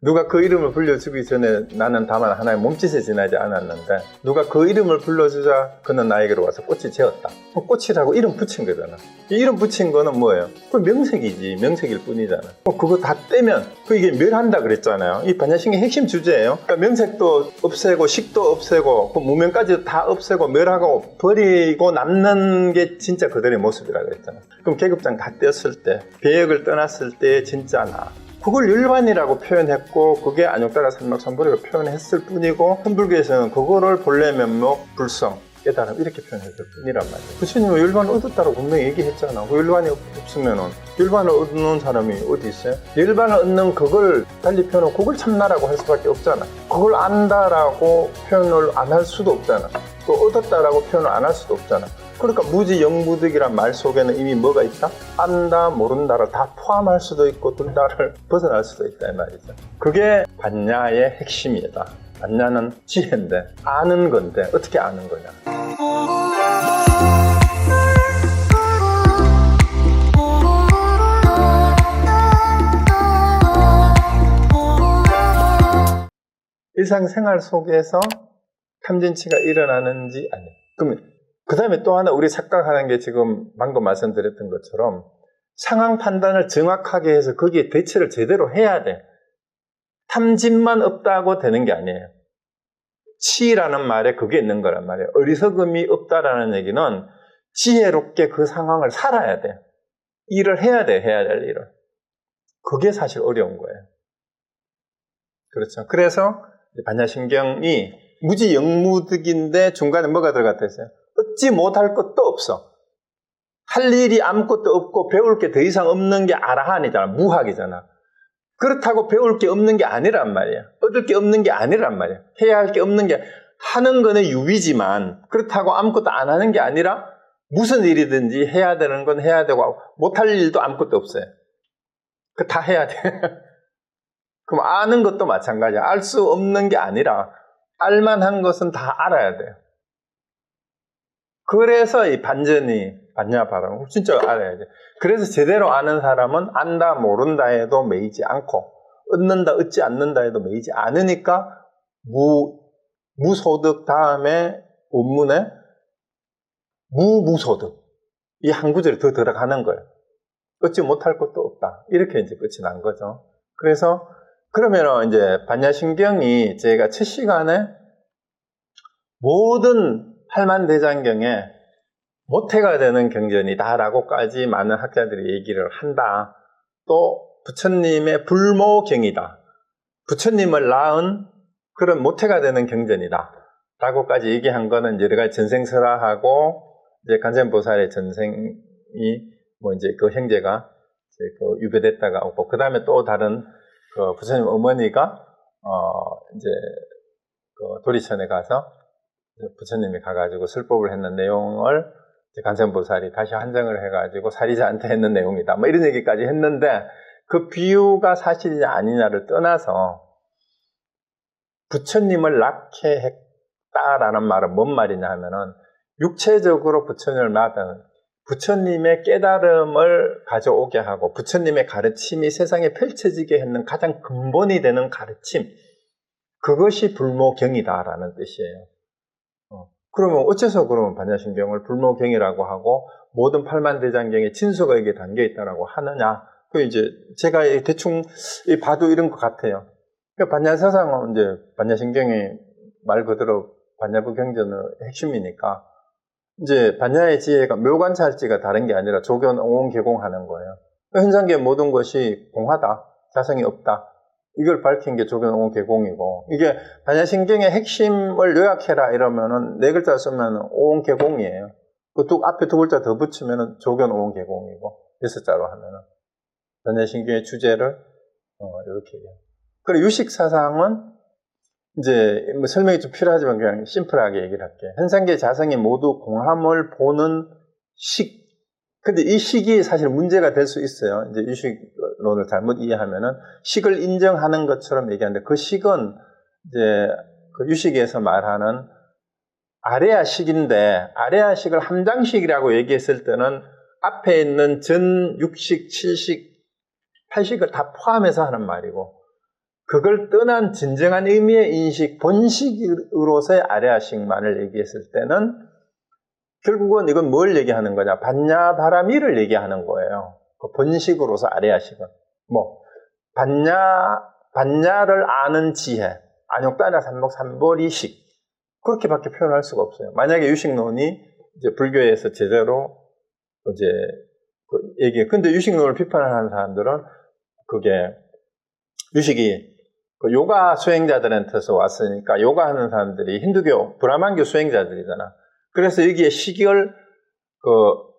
누가 그 이름을 불려주기 전에 나는 다만 하나의 몸짓에 지나지 않았는데 누가 그 이름을 불러주자 그는 나에게로 와서 꽃이 되었다. 꽃이라고 이름 붙인 거잖아. 이 이름 붙인 거는 뭐예요? 그 명색이지. 명색일 뿐이잖아. 그거 다 떼면 이게 멸한다 그랬잖아요. 이 반야신경의 핵심 주제예요. 그러니까 명색도 없애고 식도 없애고 무명까지 다 없애고 멸하고 버리고 남는 게 진짜 그들의 모습이라 그랬잖아. 그럼 계급장 다 떼었을 때 배역을 떠났을 때 진짜 나. 그걸 율반이라고 표현했고 그게 안욕다가 삼막삼보리가 표현했을 뿐이고 현불교에서는 그거를 본래 면목, 불성, 깨달음 이렇게 표현했을 뿐이란 말이에요. 부처님은 율반을 얻었다고 분명히 얘기했잖아. 그 율반이 없으면은 율반을 얻는 사람이 어디 있어요? 율반을 얻는 그걸 달리 표현하고 그걸 참나라고 할 수밖에 없잖아. 그걸 안다라고 표현을 안 할 수도 없잖아. 또 얻었다라고 표현을 안 할 수도 없잖아. 그러니까 무지 영무득이란 말 속에는 이미 뭐가 있다? 안다, 모른다를 다 포함할 수도 있고 둘 다를 벗어날 수도 있다 이 말이죠. 그게 반야의 핵심이다. 반야는 지혜인데 아는 건데 어떻게 아는 거냐. 일상생활 속에서 탐진치가 일어나는지 아니. 그러면 그 다음에 또 하나 우리 착각하는 게 지금 방금 말씀드렸던 것처럼 상황 판단을 정확하게 해서 거기에 대처를 제대로 해야 돼. 탐진만 없다고 되는 게 아니에요. 치라는 말에 그게 있는 거란 말이에요. 어리석음이 없다라는 얘기는 지혜롭게 그 상황을 살아야 돼. 일을 해야 돼. 해야 될 일을. 그게 사실 어려운 거예요. 그렇죠. 그래서 반야신경이 무지 영무득인데 중간에 뭐가 들어갔다 했어요? 얻지 못할 것도 없어. 할 일이 아무것도 없고 배울 게 더 이상 없는 게 아라한이잖아. 무학이잖아. 그렇다고 배울 게 없는 게 아니란 말이야. 얻을 게 없는 게 아니란 말이야. 해야 할 게 없는 게 하는 거는 유비지만 그렇다고 아무것도 안 하는 게 아니라 무슨 일이든지 해야 되는 건 해야 되고 못할 일도 아무것도 없어요. 그 다 해야 돼. 그럼 아는 것도 마찬가지야. 알 수 없는 게 아니라 알만한 것은 다 알아야 돼요. 그래서 이 반전이 반야바라는 진짜 알아야지. 그래서 제대로 아는 사람은 안다 모른다 해도 매이지 않고 얻는다 얻지 않는다 해도 매이지 않으니까 무소득 다음에 원문에 무소득 이 한 구절이 더 들어가는 거예요. 얻지 못할 것도 없다. 이렇게 이제 끝이 난 거죠. 그래서 그러면 이제 반야신경이 제가 첫 시간에 모든 팔만대장경에 모태가 되는 경전이다라고까지 많은 학자들이 얘기를 한다. 또 부처님의 불모경이다. 부처님을 낳은 그런 모태가 되는 경전이다. 라고까지 얘기한 거는 여러 가지 전생설화하고 이제 간센보살의 전생이 뭐 이제 그 형제가 이제 그 유배됐다가 오고 그 다음에 또 다른 그 부처님 어머니가 이제 그 도리천에 가서 부처님이 가가지고 설법을 했는 내용을 간센보살이 다시 한정을 해가지고 사리자한테 했는 내용이다. 뭐 이런 얘기까지 했는데 그 비유가 사실이냐 아니냐를 떠나서 부처님을 낳게 했다라는 말은 뭔 말이냐 하면은 육체적으로 부처님을 낳은 부처님의 깨달음을 가져오게 하고 부처님의 가르침이 세상에 펼쳐지게 했는 가장 근본이 되는 가르침 그것이 불모경이다라는 뜻이에요. 그러면 어째서 그러면 반야신경을 불모경이라고 하고 모든 팔만대장경에 진수가 이게 담겨 있다라고 하느냐? 그 이제 제가 대충 봐도 이런 것 같아요. 그러니까 반야사상은 이제 반야신경이 말 그대로 반야부 경전의 핵심이니까 이제 반야의 지혜가 묘관찰지가 다른 게 아니라 조견 옹옹개공하는 거예요. 현상계 모든 것이 공하다, 자성이 없다. 이걸 밝힌 게 조견옹개공이고 이게 반야신경의 핵심을 요약해라 이러면은 네 글자 쓰면 옹개공이에요. 그 앞에 두 글자 더 붙이면은 조견옹개공이고 여섯 자로 하면은 반야신경의 주제를 이렇게 해요. 그리고 유식사상은 이제 뭐 설명이 좀 필요하지만 그냥 심플하게 얘기를 할게요. 현상계 자성이 모두 공함을 보는 식. 근데 이 식이 사실 문제가 될 수 있어요. 이제 유식론을 잘못 이해하면은 식을 인정하는 것처럼 얘기하는데 그 식은 이제 그 유식에서 말하는 아레아식인데 아레아식을 함장식이라고 얘기했을 때는 앞에 있는 전 6식, 7식, 8식을 다 포함해서 하는 말이고 그걸 떠난 진정한 의미의 인식, 본식으로서의 아래아식만을 얘기했을 때는 결국은 이건 뭘 얘기하는 거냐? 반야바라미를 얘기하는 거예요. 그 본식으로서 아래아식은. 반야를 아는 지혜, 안욕다나 삼목삼보리식. 그렇게밖에 표현할 수가 없어요. 만약에 유식론이 이제 불교에서 제대로 이제 얘기해. 근데 유식론을 비판하는 사람들은 그게 유식이 요가 수행자들한테서 왔으니까 요가 하는 사람들이 힌두교, 브라만교 수행자들이잖아. 그래서 여기에 식을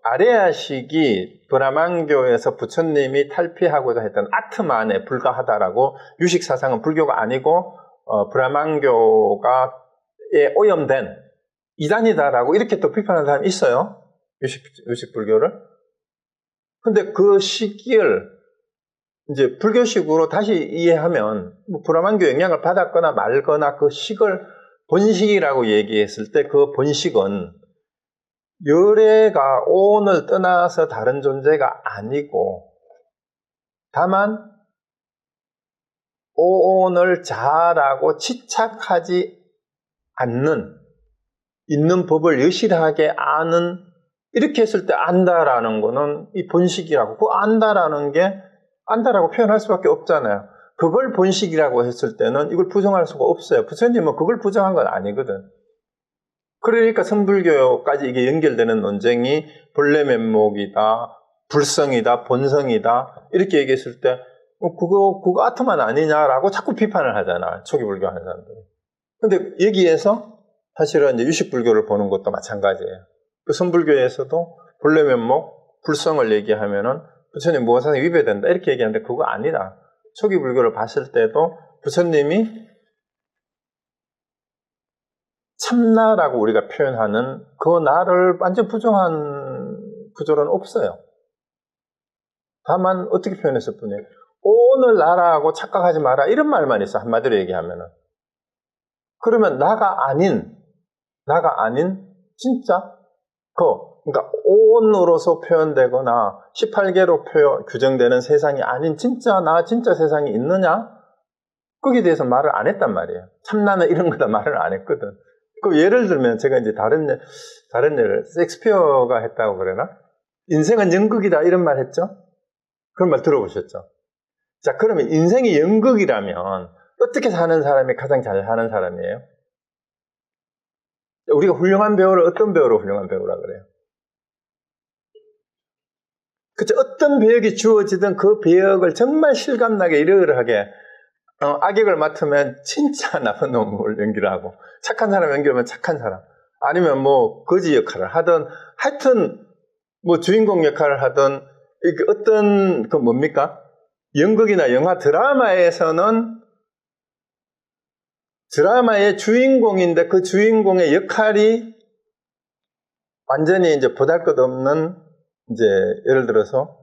아레아식이 브라만교에서 부처님이 탈피하고자 했던 아트만에 불과하다라고 유식 사상은 불교가 아니고 브라만교가에 오염된 이단이다라고 이렇게 또 비판하는 사람이 있어요. 유식 불교를. 근데 그 식을 이제 불교식으로 다시 이해하면 브라만교 영향을 받았거나 말거나 그 식을 본식이라고 얘기했을 때 그 본식은 열애가 오온을 떠나서 다른 존재가 아니고 다만 오온을 자라고 치착하지 않는 있는 법을 여실하게 아는 이렇게 했을 때 안다라는 거는 이 본식이라고 그 안다라는 게 안다라고 표현할 수밖에 없잖아요. 그걸 본식이라고 했을 때는 이걸 부정할 수가 없어요. 부처님은 그걸 부정한 건 아니거든. 그러니까 선불교까지 이게 연결되는 논쟁이 본래 면목이다, 불성이다, 본성이다 이렇게 얘기했을 때 그거 아트만 아니냐라고 자꾸 비판을 하잖아. 초기 불교 하는 사람들이. 근데 여기에서 사실은 이제 유식불교를 보는 것도 마찬가지예요. 그 선불교에서도 본래 면목, 불성을 얘기하면은 부처님 무엇하는 위배된다 이렇게 얘기하는데 그거 아니다. 초기 불교를 봤을 때도 부처님이 참나라고 우리가 표현하는 그 나를 완전 부정한 구조는 없어요. 다만 어떻게 표현했을 뿐이에요. 오늘 나라고 착각하지 마라 이런 말만 있어. 한마디로 얘기하면은. 그러면 나가 아닌 진짜 그러니까 온으로서 표현되거나 18개로 규정되는 세상이 아닌 진짜 세상이 있느냐? 거기에 대해서 말을 안 했단 말이에요. 참나는 이런 거다 말을 안 했거든. 그 예를 들면 제가 이제 다른 예를 셰익스피어가 했다고 그러나? 인생은 연극이다 이런 말 했죠? 그런 말 들어보셨죠? 자, 그러면 인생이 연극이라면 어떻게 사는 사람이 가장 잘 사는 사람이에요? 우리가 훌륭한 배우를 어떤 배우로 훌륭한 배우라 그래요? 그쵸? 어떤 배역이 주어지든 그 배역을 정말 실감나게 이러하게 악역을 맡으면 진짜 나쁜 놈을 연기를 하고 착한 사람 연기하면 착한 사람 아니면 뭐 거지 역할을 하든 하여튼 뭐 주인공 역할을 하든 이게 어떤 그 뭡니까? 연극이나 영화 드라마에서는 드라마의 주인공인데 그 주인공의 역할이 완전히 이제 보잘것없는 이제 예를 들어서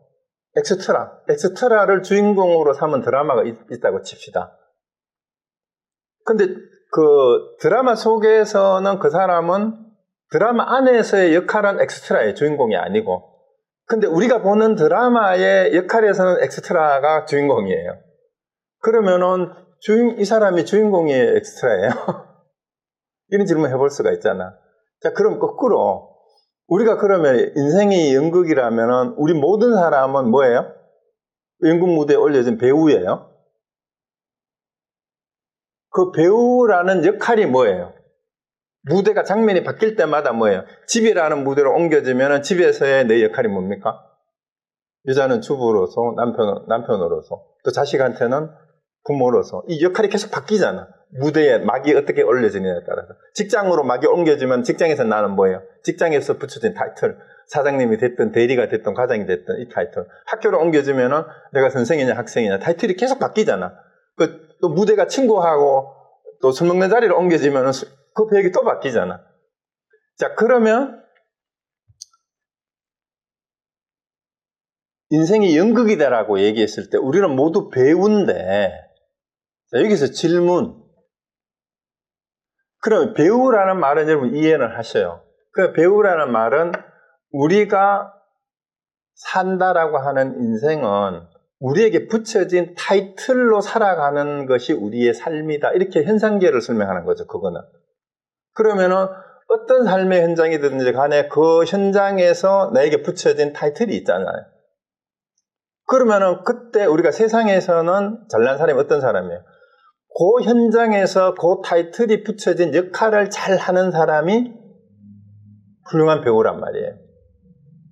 엑스트라를 주인공으로 삼은 드라마가 있다고 칩시다. 근데 그 드라마 속에서는 그 사람은 드라마 안에서의 역할은 엑스트라예요. 주인공이 아니고. 근데 우리가 보는 드라마의 역할에서는 엑스트라가 주인공이에요. 그러면은 이 사람이 주인공이에요, 엑스트라예요? 이런 질문 해볼 수가 있잖아. 자, 그럼 거꾸로 우리가 그러면 인생이 연극이라면은 우리 모든 사람은 뭐예요? 연극 무대에 올려진 배우예요. 그 배우라는 역할이 뭐예요? 무대가 장면이 바뀔 때마다 뭐예요? 집이라는 무대로 옮겨지면은 집에서의 내 역할이 뭡니까? 여자는 주부로서 남편으로서 또 자식한테는 부모로서 이 역할이 계속 바뀌잖아. 무대에 막이 어떻게 올려지느냐에 따라서. 직장으로 막이 옮겨지면 직장에서 나는 뭐예요? 직장에서 붙여진 타이틀. 사장님이 됐든 대리가 됐든 과장이 됐든 이 타이틀. 학교로 옮겨지면은 내가 선생이냐 학생이냐 타이틀이 계속 바뀌잖아. 또 무대가 친구하고 또 술 먹는 자리로 옮겨지면은 그 배역이 또 바뀌잖아. 자, 그러면 인생이 연극이다라고 얘기했을 때 우리는 모두 배우인데 자, 여기서 질문. 그럼 배우라는 말은 여러분 이해를 하셔요. 그 배우라는 말은 우리가 산다라고 하는 인생은 우리에게 붙여진 타이틀로 살아가는 것이 우리의 삶이다. 이렇게 현상계를 설명하는 거죠, 그거는. 그러면은 어떤 삶의 현장이든지 간에 그 현장에서 나에게 붙여진 타이틀이 있잖아요. 그러면은 그때 우리가 세상에서는 잘난 사람이 어떤 사람이에요? 그 현장에서 그 타이틀이 붙여진 역할을 잘 하는 사람이 훌륭한 배우란 말이에요.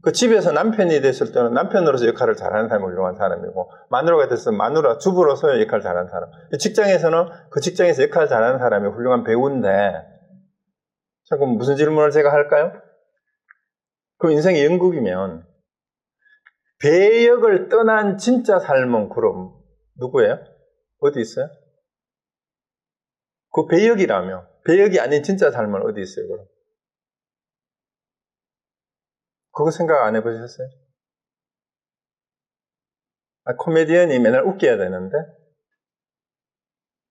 그 집에서 남편이 됐을 때는 남편으로서 역할을 잘하는 사람이 훌륭한 사람이고, 마누라가 됐으면 마누라, 주부로서의 역할을 잘하는 사람. 직장에서는 그 직장에서 역할을 잘하는 사람이 훌륭한 배우인데, 자, 그럼 무슨 질문을 제가 할까요? 그럼 인생의 연극이면 배역을 떠난 진짜 삶은 그럼 누구예요? 어디 있어요? 그 배역이라며. 배역이 아닌 진짜 삶은 어디 있어요, 그럼? 그거 생각 안 해보셨어요? 코미디언이 맨날 웃겨야 되는데,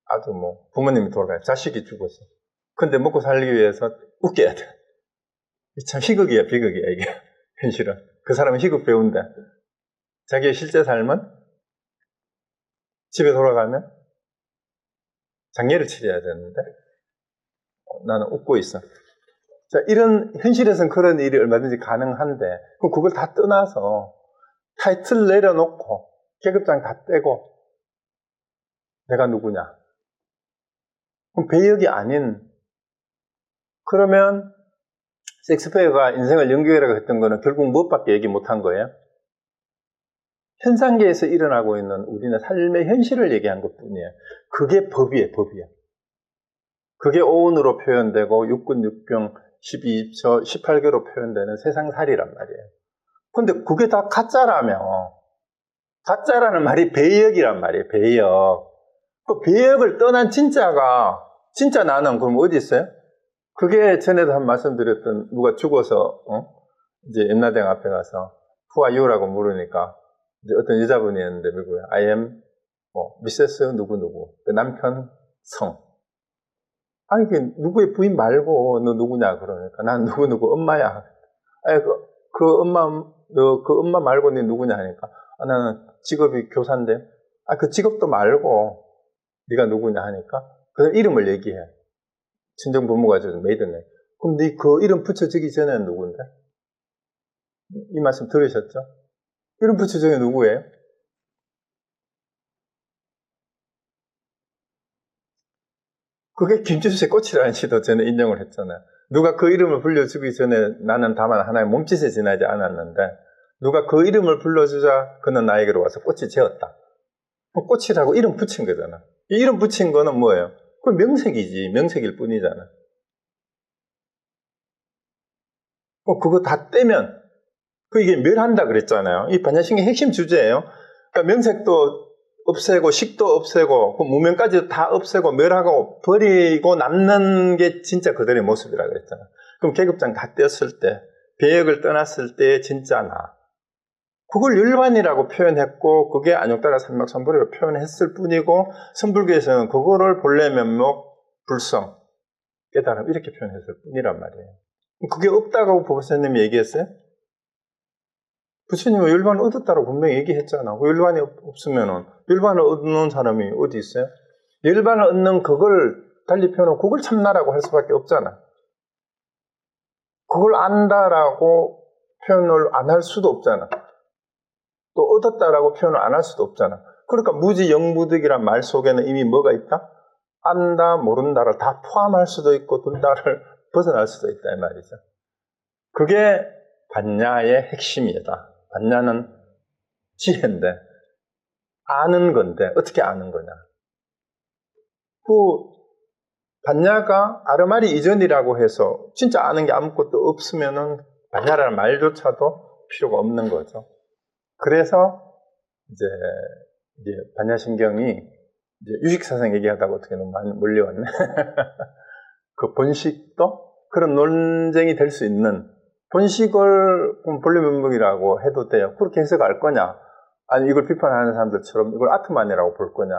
아주 뭐, 부모님이 돌아가요. 자식이 죽었어. 근데 먹고 살기 위해서 웃겨야 돼. 참 희극이야, 비극이야, 이게. 현실은. 그 사람은 희극 배우인데, 자기의 실제 삶은 집에 돌아가면 장례를 치러야 되는데, 나는 웃고 있어. 자, 이런, 현실에서는 그런 일이 얼마든지 가능한데, 그럼 그걸 다 떠나서 타이틀 내려놓고, 계급장 다 떼고, 내가 누구냐? 그럼 배역이 아닌, 그러면, 셰익스피어가 인생을 연극이라고 했던 거는 결국 무엇밖에 얘기 못한 거예요? 현상계에서 일어나고 있는 우리는 삶의 현실을 얘기한 것 뿐이에요. 그게 법이에요, 법이야. 그게 오운으로 표현되고, 육군, 육병, 12초, 18개로 표현되는 세상살이란 말이에요. 근데 그게 다 가짜라며. 가짜라는 말이 배역이란 말이에요, 배역. 그 배역을 떠난 진짜 나는 그럼 어디 있어요? 그게 전에도 한 말씀드렸던, 누가 죽어서, 이제 연나대왕 앞에 가서, Who are you라고 물으니까, 이제 어떤 여자분이었는데, 누구야? I am, 미세스 누구누구. 그 남편 성. 아니, 누구의 부인 말고, 너 누구냐, 그러니까. 난 누구누구 엄마야. 아니, 그 엄마 말고 네 누구냐 하니까. 나는 직업이 교사인데. 그 직업도 말고, 네가 누구냐 하니까. 그 이름을 얘기해. 친정 부모가 저 메이드네. 그럼 네 그 이름 붙여주기 전에는 누군데? 이 말씀 들으셨죠? 이름 붙여주기 누구예요? 그게 김주수의 꽃이라는 시도 전에 인용을 했잖아요. 누가 그 이름을 불러주기 전에 나는 다만 하나의 몸짓에 지나지 않았는데, 누가 그 이름을 불러주자 그는 나에게로 와서 꽃이 지었다. 꽃이라고 이름 붙인 거잖아. 이 이름 붙인 거는 뭐예요? 그 명색이지. 명색일 뿐이잖아. 그거 다 떼면, 이게 멸한다 그랬잖아요. 이 반야신경의 핵심 주제예요. 그러니까 명색도 없애고, 식도 없애고, 무명까지 다 없애고, 멸하고, 버리고 남는 게 진짜 그들의 모습이라 그랬잖아요. 그럼 계급장 다 떼었을 때, 배역을 떠났을 때 진짜 나. 그걸 율반이라고 표현했고, 그게 안욕따라 삼막선불이라고 표현했을 뿐이고, 선불교에서는 그거를 본래 면목, 불성, 깨달음 이렇게 표현했을 뿐이란 말이에요. 그게 없다고 보보사님이 얘기했어요? 부처님은 율반을 얻었다고 분명히 얘기했잖아. 그 율반이 없으면은, 율반을 얻는 사람이 어디 있어요? 율반을 얻는 그걸 달리 표현하고, 그걸 참나라고 할 수밖에 없잖아. 그걸 안다라고 표현을 안 할 수도 없잖아. 또 얻었다라고 표현을 안 할 수도 없잖아. 그러니까 무지 영무득이란 말 속에는 이미 뭐가 있다? 안다, 모른다를 다 포함할 수도 있고 둘 다를 벗어날 수도 있다 이 말이죠. 그게 반야의 핵심이다. 반야는 지혜인데 아는 건데 어떻게 아는 거냐. 그 반야가 아르마리 이전이라고 해서 진짜 아는 게 아무것도 없으면은 반야라는 말조차도 필요가 없는 거죠. 그래서 이제 반야신경이 이제 유식사상 얘기하다가 어떻게 너무 많이 몰려왔네. 그 본식도 그런 논쟁이 될 수 있는 본식을 본래면목이라고 해도 돼요. 그렇게 해석할 거냐? 아니 이걸 비판하는 사람들처럼 이걸 아트만이라고 볼 거냐?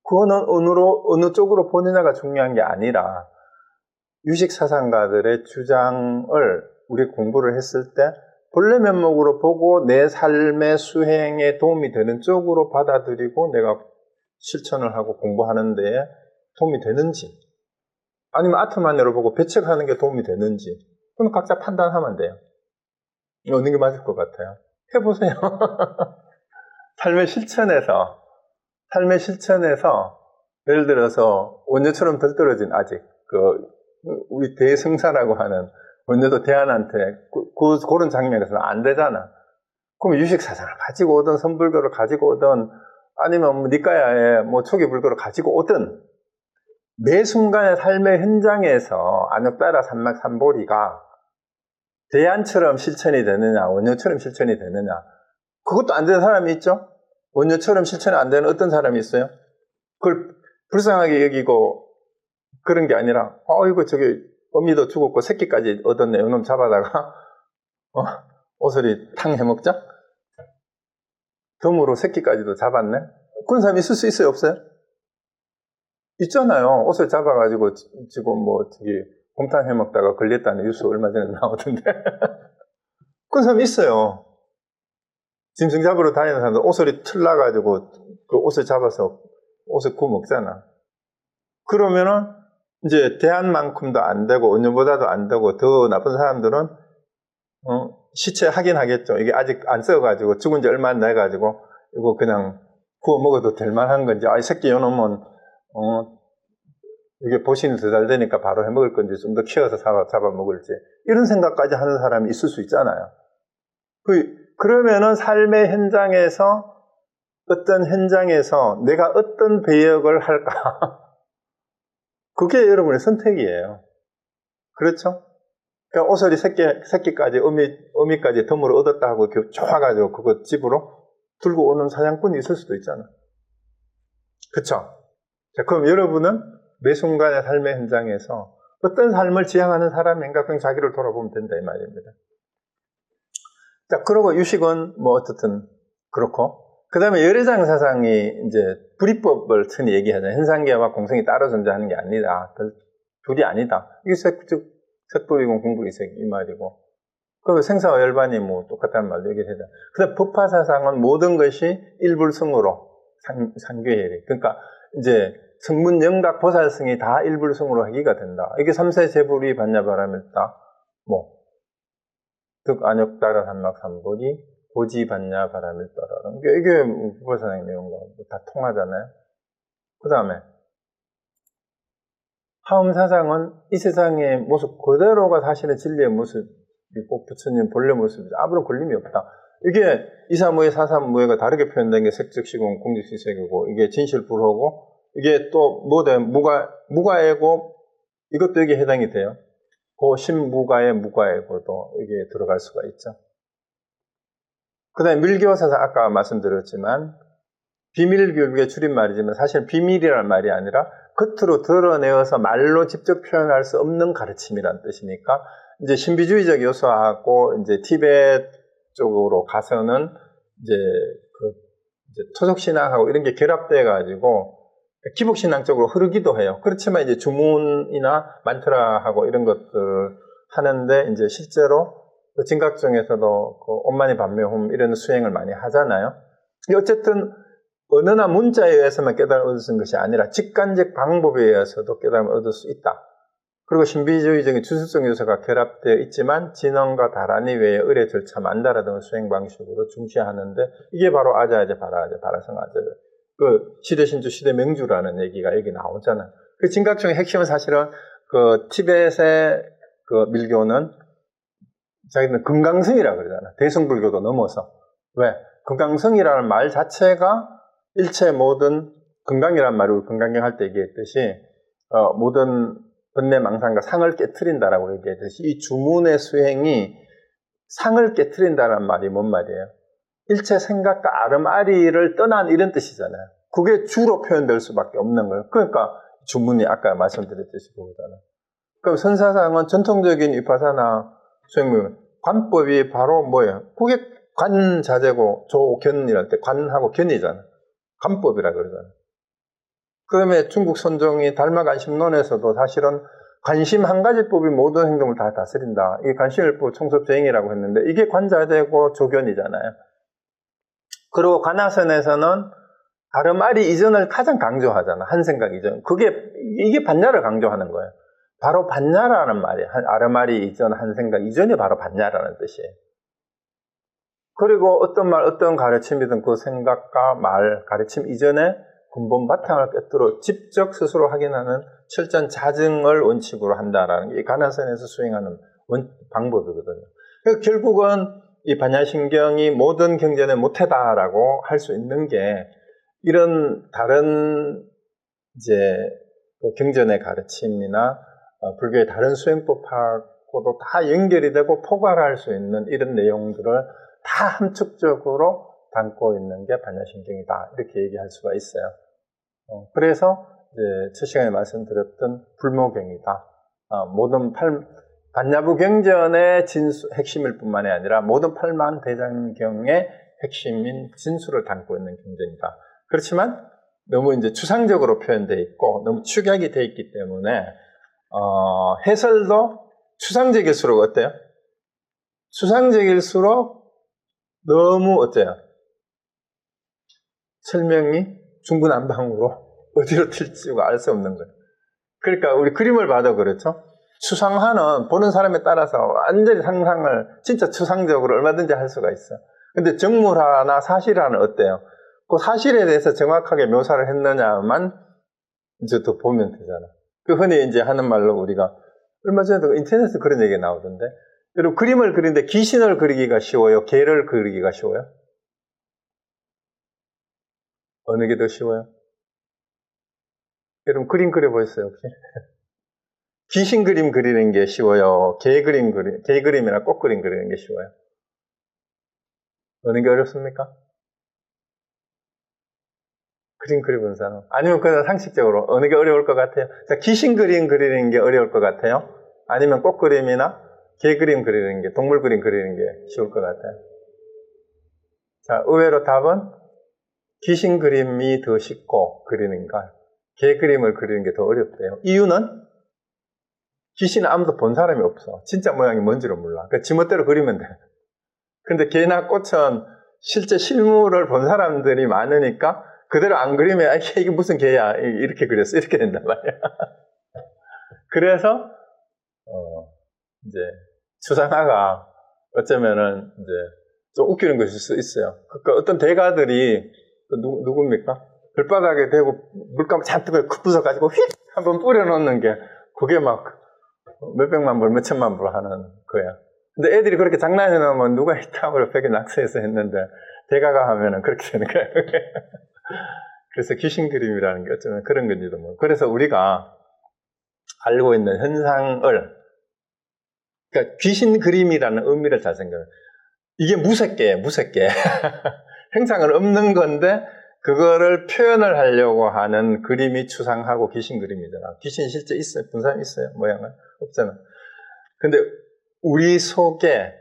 그거는 어느 쪽으로 보느냐가 중요한 게 아니라 유식사상가들의 주장을 우리 공부를 했을 때 본래 면목으로 보고 내 삶의 수행에 도움이 되는 쪽으로 받아들이고 내가 실천을 하고 공부하는 데에 도움이 되는지, 아니면 아트만으로 보고 배척하는 게 도움이 되는지, 그건 각자 판단하면 돼요. 어느 게 맞을 것 같아요? 해보세요. 삶의 실천에서 예를 들어서 원녀처럼 덜 떨어진 아직 우리 대승사라고 하는 원녀도 대안한테 그런 장면에서는 안 되잖아. 그럼 유식사상을 가지고 오든 선불교를 가지고 오든 아니면 뭐 니까야의 뭐 초기 불교를 가지고 오든 매 순간의 삶의 현장에서 안역따라 삼막삼보리가 대안처럼 실천이 되느냐 원녀처럼 실천이 되느냐, 그것도 안 되는 사람이 있죠. 원녀처럼 실천이 안 되는 어떤 사람이 있어요. 그걸 불쌍하게 여기고 그런 게 아니라 이거 저기 어미도 죽었고 새끼까지 얻었네, 이놈 잡아다가 오소리 탕 해먹자? 덤으로 새끼까지도 잡았네? 그런 사람이 있을 수 있어요, 없어요? 있잖아요. 옷을 잡아가지고 지금 뭐 저기 곰탕 해먹다가 걸렸다는 뉴스 얼마 전에 나오던데. 그런 사람이 있어요. 짐승 잡으러 다니는 사람들 오소리 틀나가지고 그 옷을 잡아서 옷을 구워 먹잖아. 그러면은 이제 대안만큼도 안 되고 언녀보다도 안 되고 더 나쁜 사람들은 시체 하긴 하겠죠. 이게 아직 안 썩어가지고 죽은 지 얼마 안 돼가지고 이거 그냥 구워 먹어도 될 만한 건지, 이 새끼 요놈은 이게 보신이 더 잘 되니까 바로 해 먹을 건지 좀 더 키워서 잡아 먹을지, 이런 생각까지 하는 사람이 있을 수 있잖아요. 그러면은 삶의 현장에서 어떤 현장에서 내가 어떤 배역을 할까? 그게 여러분의 선택이에요. 그렇죠? 그러니까 오소리 새끼까지 어미까지 덤으로 얻었다 하고 좋아가지고 그거 집으로 들고 오는 사냥꾼이 있을 수도 있잖아. 그렇죠? 자, 그럼 여러분은 매 순간의 삶의 현장에서 어떤 삶을 지향하는 사람인가, 그냥 자기를 돌아보면 된다 이 말입니다. 자, 그러고 유식은 뭐 어떻든 그렇고, 그 다음에 열애장 사상이 이제 불이법을 흔히 얘기하잖아요. 현상계와 공성이 따로 존재하는 게 아니다. 둘이 아니다. 이게 색불이고 공불이색 이 말이고. 그 생사와 열반이 뭐 똑같다는 말도 얘기하잖아요. 그 다음 법화 사상은 모든 것이 일불성으로 상교해야. 그러니까 이제 성문 영각 보살성이 다 일불성으로 하기가 된다. 이게 삼세제불이 반야바라밀다. 뭐 득 안역따라 삼막삼보리 고지 반야 바람을 따라는 이게 법화사상의 내용과 다 통하잖아요. 그 다음에 화엄사상은 이 세상의 모습 그대로가 사실은 진리의 모습이고 부처님 본래 모습이죠. 아무런 걸림이 없다. 이게 이사무예 사삼무예가 다르게 표현된 게 색즉시공 공직시색이고, 이게 진실불호고, 이게 또 무가애고, 이것도 여기에 해당이 돼요. 그 신무가애 무가애고도 여기에 들어갈 수가 있죠. 그 다음에 밀교사상 아까 말씀드렸지만 비밀교육의 줄임말이지만 사실 비밀이라는 말이 아니라 겉으로 드러내어서 말로 직접 표현할 수 없는 가르침이라는 뜻이니까, 이제 신비주의적 요소하고 이제 티베트 쪽으로 가서는 이제 토속신앙하고 이런 게 결합돼 가지고 기복신앙 쪽으로 흐르기도 해요. 그렇지만 이제 주문이나 만트라하고 이런 것들을 하는데 이제 실제로 진각중에서도 엄만이 반매홈 이런 수행을 많이 하잖아요. 어쨌든 언어나 문자에 의해서만 깨달음을 얻는 것이 아니라 직관적 방법에 의해서도 깨달음을 얻을 수 있다. 그리고 신비주의적인 주술적 요소가 결합되어 있지만 진언과 다란이 외에 의례 절차 만다라 등의 수행 방식으로 중시하는데, 이게 바로 아자아제 바라아제 바라성아제 그 시대신주 시대명주라는 얘기가 여기 나오잖아요. 그 진각중의 핵심은 사실은 그 티벳의 그 밀교는 자기는 금강성이라고 그러잖아요. 대승불교도 넘어서. 왜? 금강성이라는 말 자체가 일체 모든, 금강이라는 말을 우리 금강경 할 때 얘기했듯이 모든 번뇌망상과 상을 깨트린다라고 얘기했듯이 이 주문의 수행이 상을 깨트린다는 말이 뭔 말이에요? 일체 생각과 아름아리를 떠난 이런 뜻이잖아요. 그게 주로 표현될 수밖에 없는 거예요. 그러니까 주문이 아까 말씀드렸듯이 그거잖아요. 그럼 선사상은 전통적인 위파사나 수행문 관법이 바로 뭐예요? 그게 관자재고 조견이랄 때 관하고 견이잖아요. 관법이라 그러잖아요. 그 다음에 중국 선종이 달마간심론에서도 사실은 관심 한 가지법이 모든 행동을 다 다스린다. 이게 관심일법 총섭주행이라고 했는데 이게 관자되고 조견이잖아요. 그리고 관하선에서는 아르마리 이전을 가장 강조하잖아. 한 생각 이전. 이게 반야를 강조하는 거예요. 바로 반야라는 말이에요. 아르마리 이전, 한 생각 이전이 바로 반야라는 뜻이에요. 그리고 어떤 말, 어떤 가르침이든 그 생각과 말, 가르침 이전에 근본 바탕을 꿰뚫어 직접 스스로 확인하는 철저한 자증을 원칙으로 한다라는 게 이 관하선에서 수행하는 방법이거든요. 그래서 결국은 이 반야신경이 모든 경전에 못하다라고 할 수 있는 게 이런 다른 이제 경전의 가르침이나 불교의 다른 수행법하고도 다 연결이 되고 포괄할 수 있는 이런 내용들을 다 함축적으로 담고 있는 게 반야신경이다. 이렇게 얘기할 수가 있어요. 그래서 이제 첫 시간에 말씀드렸던 불모경이다. 모든 반야부 경전의 핵심일 뿐만이 아니라 모든 팔만대장경의 핵심인 진수를 담고 있는 경전이다. 그렇지만 너무 이제 추상적으로 표현되어 있고 너무 축약이 되어 있기 때문에 해설도 추상적일수록 어때요? 추상적일수록 너무 어때요? 설명이 중구난방으로 어디로 튈지 알 수 없는 거예요. 그러니까 우리 그림을 봐도 그렇죠? 추상화는 보는 사람에 따라서 완전히 상상을 진짜 추상적으로 얼마든지 할 수가 있어. 근데 정물화나 사실화는 어때요? 그 사실에 대해서 정확하게 묘사를 했느냐만 이제 또 보면 되잖아. 그 흔히 이제 하는 말로 우리가 얼마 전에도 인터넷에 그런 얘기가 나오던데, 여러분 그림을 그리는데 귀신을 그리기가 쉬워요? 개를 그리기가 쉬워요? 어느 게 더 쉬워요? 여러분 그림 그려보셨어요 혹시? 귀신 그림 그리는 게 쉬워요? 개 그림이나 꽃 그림 그리는 게 쉬워요? 어느 게 어렵습니까? 그림 그려본 사람. 아니면 그냥 상식적으로 어느 게 어려울 것 같아요? 자, 귀신 그림 그리는 게 어려울 것 같아요? 아니면 꽃 그림이나 개 그림 그리는 게, 동물 그림 그리는 게 쉬울 것 같아요? 자, 의외로 답은 귀신 그림이 더 쉽고 그리는가, 개 그림을 그리는 게 더 어렵대요. 이유는 귀신은 아무도 본 사람이 없어. 진짜 모양이 뭔지를 몰라. 그러니까 지멋대로 그리면 돼. 근데 개나 꽃은 실제 실물을 본 사람들이 많으니까 그대로 안 그리면 이게 무슨 개야 이렇게 그렸어 이렇게 된단 말이야. 그래서 이제 추상화가 어쩌면은 이제 좀 웃기는 것일 수 있어요. 그러니까 어떤 대가들이 누굽니까? 불바닥에 대고 물감 잔뜩 부숴가지고 휙 한번 뿌려놓는 게 그게 막 몇백만 불, 몇천만 불 하는 거야. 근데 애들이 그렇게 장난해 놓으면 누가 있다고 벽에 낙서해서 했는데 대가가 하면은 그렇게 되는 거야. 그래서 귀신 그림이라는 게 어쩌면 그런 건지도 모르고. 그래서 우리가 알고 있는 현상을, 그러니까 귀신 그림이라는 의미를 잘 생각해요. 이게 무색계. 행상은 없는 건데 그거를 표현을 하려고 하는 그림이 추상하고 귀신 그림이잖아. 귀신 실제 있어요? 본 사람 있어요? 모양은? 없잖아. 근데 우리 속에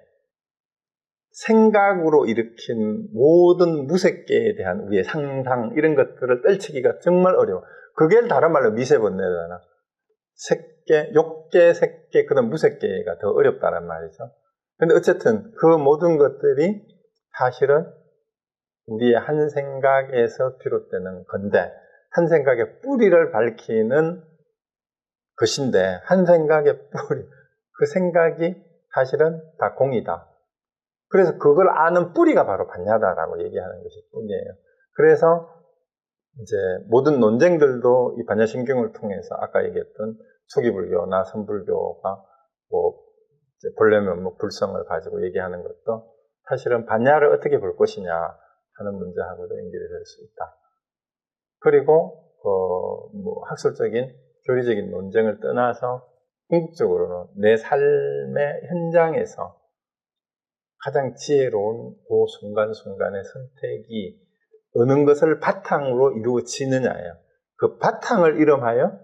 생각으로 일으킨 모든 무색계에 대한 우리의 상상, 이런 것들을 떨치기가 정말 어려워. 그게 다른 말로 미세번뇌잖아. 색계, 욕계, 색계, 그다음 무색계가 더 어렵다는 말이죠. 근데 어쨌든 그 모든 것들이 사실은 우리의 한 생각에서 비롯되는 건데, 한 생각의 뿌리를 밝히는 것인데, 한 생각의 뿌리, 그 생각이 사실은 다 공이다. 그래서 그걸 아는 뿌리가 바로 반야다라고 얘기하는 것일 뿐이에요. 그래서 이제 모든 논쟁들도 이 반야신경을 통해서 아까 얘기했던 초기불교나 선불교가 뭐 이제 본래 면목 불성을 가지고 얘기하는 것도 사실은 반야를 어떻게 볼 것이냐 하는 문제하고도 연결이 될 수 있다. 그리고 뭐 학술적인 교리적인 논쟁을 떠나서 궁극적으로는 내 삶의 현장에서 가장 지혜로운 그 순간순간의 선택이 어느 것을 바탕으로 이루어지느냐예요. 그 바탕을 이름하여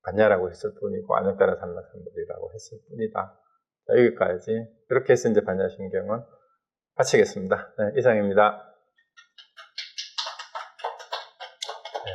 반야라고 했을 뿐이고 안역다라 삼막삼불이라고 했을 뿐이다. 자, 여기까지. 그렇게 해서 이제 반야신경은 마치겠습니다. 네, 이상입니다. 네.